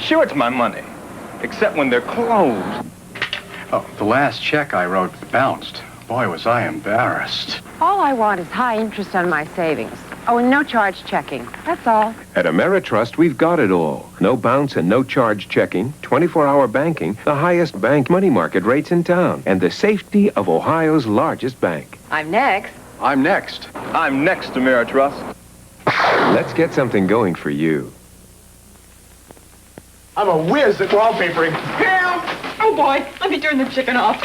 Sure, it's my money. Except when they're closed. Oh, the last check I wrote bounced. Boy, was I embarrassed. All I want is high interest on my savings. Oh, and no charge checking. That's all. At Ameritrust, we've got it all. No bounce and no charge checking, 24-hour banking, the highest bank money market rates in town, and the safety of Ohio's largest bank. I'm next. I'm next. I'm next, Ameritrust. Let's get something going for you. I'm a whiz at wallpapering. Help! Oh, boy, let me turn the chicken off.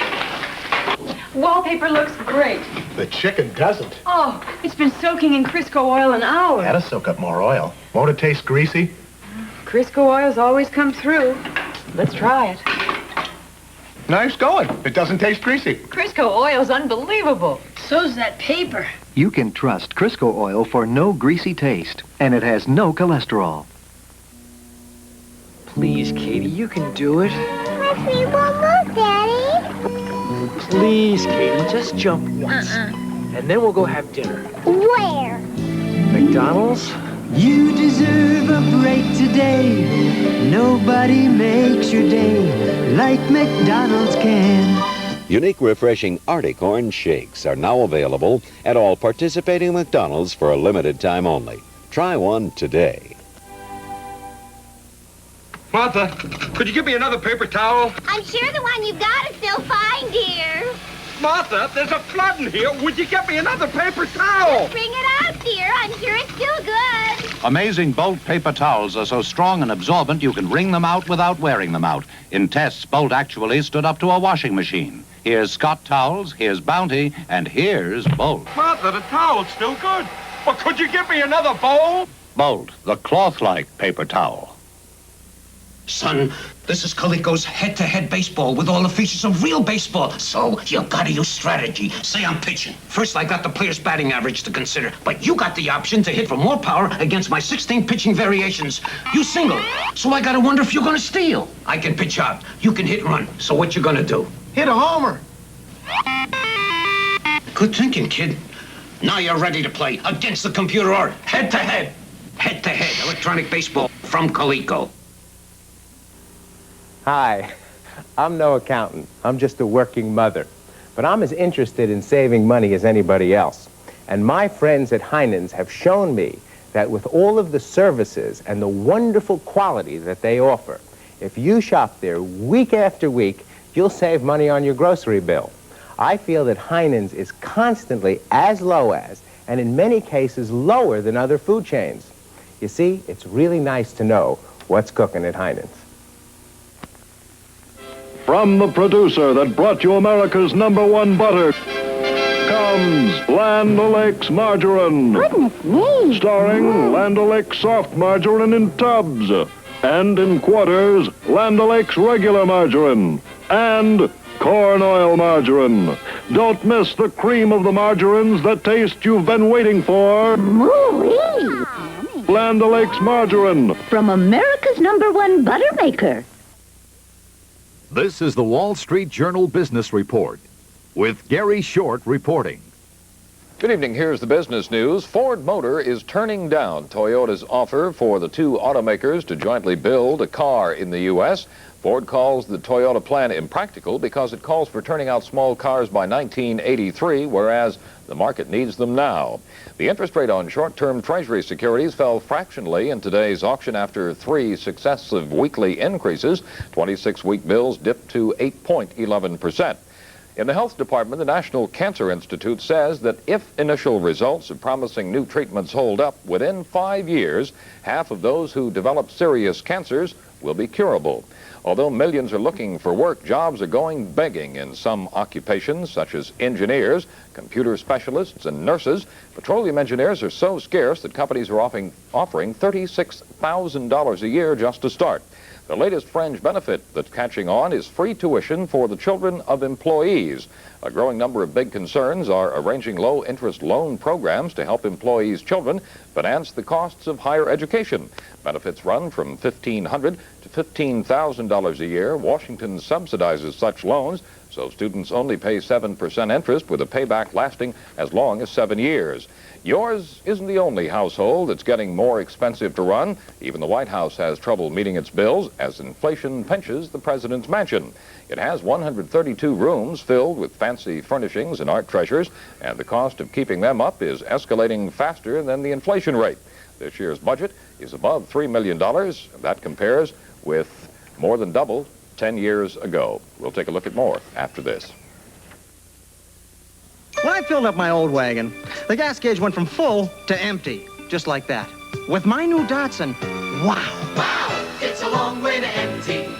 Wallpaper looks great. The chicken doesn't. Oh, it's been soaking in Crisco oil an hour. Gotta soak up more oil. Won't it taste greasy? Crisco oils always come through. Let's try it. Nice going. It doesn't taste greasy. Crisco oil's unbelievable. So's that paper. You can trust Crisco oil for no greasy taste, and it has no cholesterol. Please, Katie, you can do it. Let me one more, Daddy. Please, Katie, just jump once. And then we'll go have dinner. Where? McDonald's? You deserve a break today. Nobody makes your day like McDonald's can. Unique, refreshing Arctic Orange Shakes are now available at all participating McDonald's for a limited time only. Try one today. Martha, could you give me another paper towel? I'm sure the one you got is still fine, dear. Martha, there's a flood in here. Would you get me another paper towel? Just bring it out, dear. I'm sure it's still good. Amazing Bolt paper towels are so strong and absorbent you can wring them out without wearing them out. In tests, Bolt actually stood up to a washing machine. Here's Scott Towels, here's Bounty, and here's Bolt. Martha, the towel's still good. But could you give me another bowl? Bolt, the cloth-like paper towel. Son, this is Coleco's head-to-head baseball with all the features of real baseball. So you gotta use strategy. Say I'm pitching. First, I got the player's batting average to consider, but you got the option to hit for more power against my 16 pitching variations. You single, so I gotta wonder if you're gonna steal. I can pitch out. You can hit and run. So what you gonna do? Hit a homer. Good thinking, kid. Now you're ready to play against the computer or head-to-head. Head-to-head electronic baseball from Coleco. Hi, I'm no accountant. I'm just a working mother. But I'm as interested in saving money as anybody else. And my friends at Heinen's have shown me that with all of the services and the wonderful quality that they offer, if you shop there week after week, you'll save money on your grocery bill. I feel that Heinen's is constantly as low as, and in many cases lower than other food chains. You see, it's really nice to know what's cooking at Heinen's. From the producer that brought you America's #1 butter comes Land O'Lakes Margarine. Goodness me. Starring Land O'Lakes soft margarine in tubs. And in quarters, Land O'Lakes regular margarine. And corn oil margarine. Don't miss the cream of the margarines, the taste you've been waiting for. Moo-wee. Land O'Lakes Margarine. From America's #1 butter maker. This is the Wall Street Journal Business Report with Gary Short reporting. Good evening. Here's the business news. Ford Motor is turning down Toyota's offer for the two automakers to jointly build a car in the U.S. Ford calls the Toyota plan impractical because it calls for turning out small cars by 1983, whereas the market needs them now. The interest rate on short-term Treasury securities fell fractionally in today's auction after 3 successive weekly increases. 26-week bills dipped to 8.11%. In the health department, the National Cancer Institute says that if initial results of promising new treatments hold up, within 5 years, half of those who develop serious cancers will be curable. Although millions are looking for work, jobs are going begging in some occupations, such as engineers, computer specialists, and nurses. Petroleum engineers are so scarce that companies are offering $36,000 a year just to start. The latest fringe benefit that's catching on is free tuition for the children of employees. A growing number of big concerns are arranging low-interest loan programs to help employees' children finance the costs of higher education. Benefits run from $1,500 to $15,000 a year. Washington subsidizes such loans. so students only pay 7% interest with a payback lasting as long as 7 years. Yours isn't the only household that's getting more expensive to run. Even the White House has trouble meeting its bills as inflation pinches the president's mansion. It has 132 rooms filled with fancy furnishings and art treasures, and the cost of keeping them up is escalating faster than the inflation rate. This year's budget is above $3 million, and that compares with more than double 10 years ago. We'll take a look at more after this. When I filled up my old wagon, the gas gauge went from full to empty, just like that. With my new Datsun, wow. Wow, it's a long way to empty. In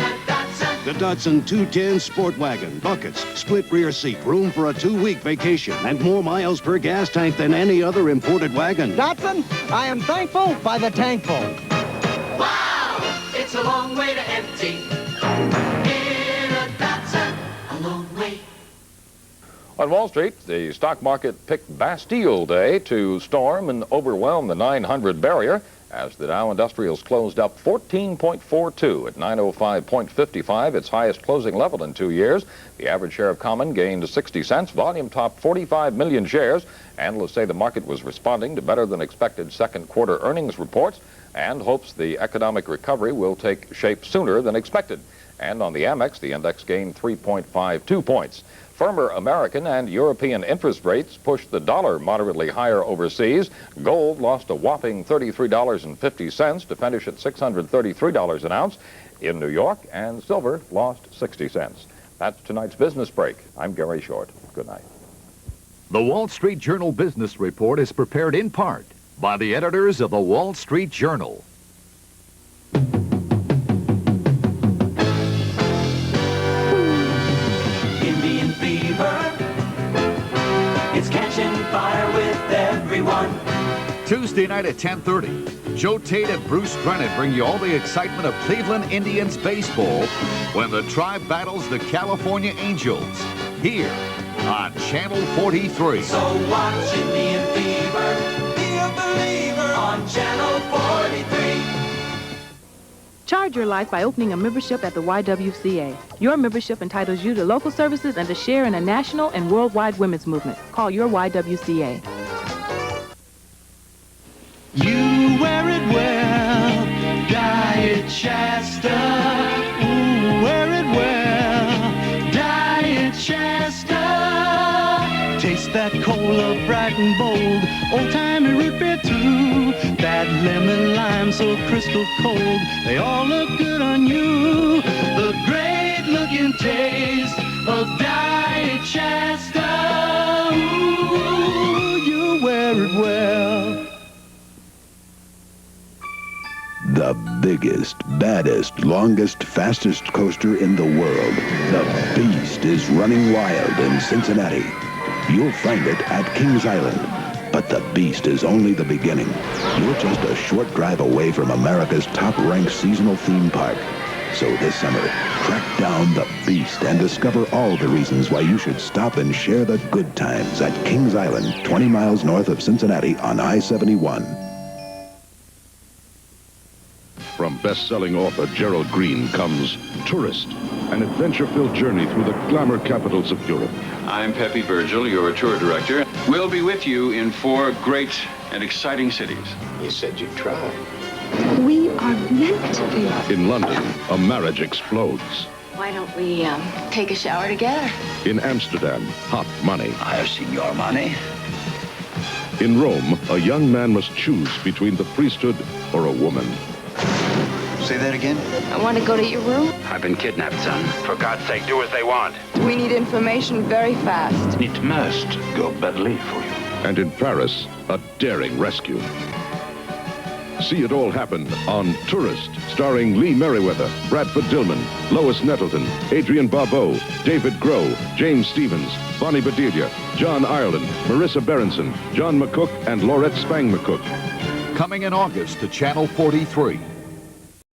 a Datsun. The Datsun 210 Sport Wagon. Buckets, split rear seat, room for a 2-week vacation, and more miles per gas tank than any other imported wagon. Datsun, I am thankful by the tankful. Wow, it's a long way to empty. In a Datsun, a long way. On Wall Street, the stock market picked Bastille Day to storm and overwhelm the 900 barrier as the Dow Industrials closed up 14.42 at 905.55, its highest closing level in 2 years. The average share of common gained 60 cents. Volume topped 45 million shares. Analysts say the market was responding to better than expected second quarter earnings reports and hopes the economic recovery will take shape sooner than expected. And on the Amex, the index gained 3.52 points. Firmer American and European interest rates pushed the dollar moderately higher overseas. Gold lost a whopping $33.50 to finish at $633 an ounce in New York, and silver lost 60 cents. That's tonight's Business Break. I'm Gary Short. Good night. The Wall Street Journal Business Report is prepared in part by the editors of the Wall Street Journal. It's catching fire with everyone. Tuesday night at 10:30, Joe Tate and Bruce Drennan bring you all the excitement of Cleveland Indians baseball when the Tribe battles the California Angels here on Channel 43. So watch Indian Fever, be a believer on Channel 43. Charge your life by opening a membership at the YWCA. Your membership entitles you to local services and to share in a national and worldwide women's movement. Call your YWCA. You wear it well, Diet Shasta. Ooh, wear it well, Diet Shasta. Taste that cola bright and bold, old-timey root beer too. That lemon lime so crystal cold, they all look good on you. The great-looking taste of Diet Shasta. Ooh, you wear it well. The biggest, baddest, longest, fastest coaster in the world. The Beast is running wild in Cincinnati. You'll find it at Kings Island. But the Beast is only the beginning. You're just a short drive away from America's top-ranked seasonal theme park. So this summer, track down the Beast and discover all the reasons why you should stop and share the good times at Kings Island, 20 miles north of Cincinnati on I-71. From best-selling author Gerald Green comes Tourist, an adventure-filled journey through the glamour capitals of Europe. I'm Pepe Virgil, your tour director. We'll be with you in 4 great and exciting cities. You said you'd try. We are meant to be. In London, a marriage explodes. Why don't we take a shower together? In Amsterdam, hot money. I have seen your money. In Rome, a young man must choose between the priesthood or a woman. Say that again? I want to go to your room. I've been kidnapped, son. For God's sake, do as they want. We need information very fast. It must go badly for you. And in Paris, a daring rescue. See it all happen on Tourist, starring Lee Merriweather, Bradford Dillman, Lois Nettleton, Adrienne Barbeau, David Groh, James Stevens, Bonnie Bedelia, John Ireland, Marissa Berenson, John McCook, and Laurette Spang McCook. Coming in August to Channel 43.